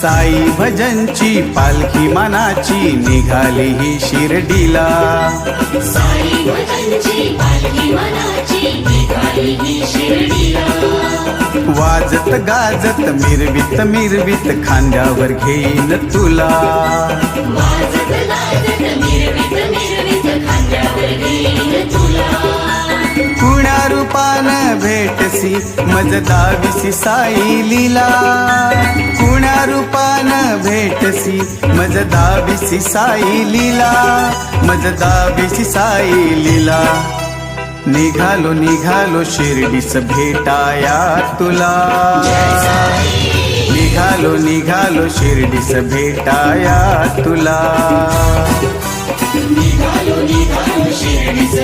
साई भजनची पालखी मनाची निघाली ही शिर्डीला. साई भजनची पालखी मनाची निघाली ही शिर्डीला. वाजत गाजत मिरवित मिरवित खांद्यावर घेईन तुला. वाजत गाजत मिरवित मिरवित खांद्यावर घेईन तुला. कुण्या रूपान भेटसी मज दाविसी साई लीला. कुण्या रूपान भेटसी मज दाविसी साई लीला. मज दाविसी साई लीला. निघालो निघालो शिर्डीस भेटाया तुला. निघालो निघालो शिर्डीस भेटाया तुला. निघालो निघालो शिर्डीस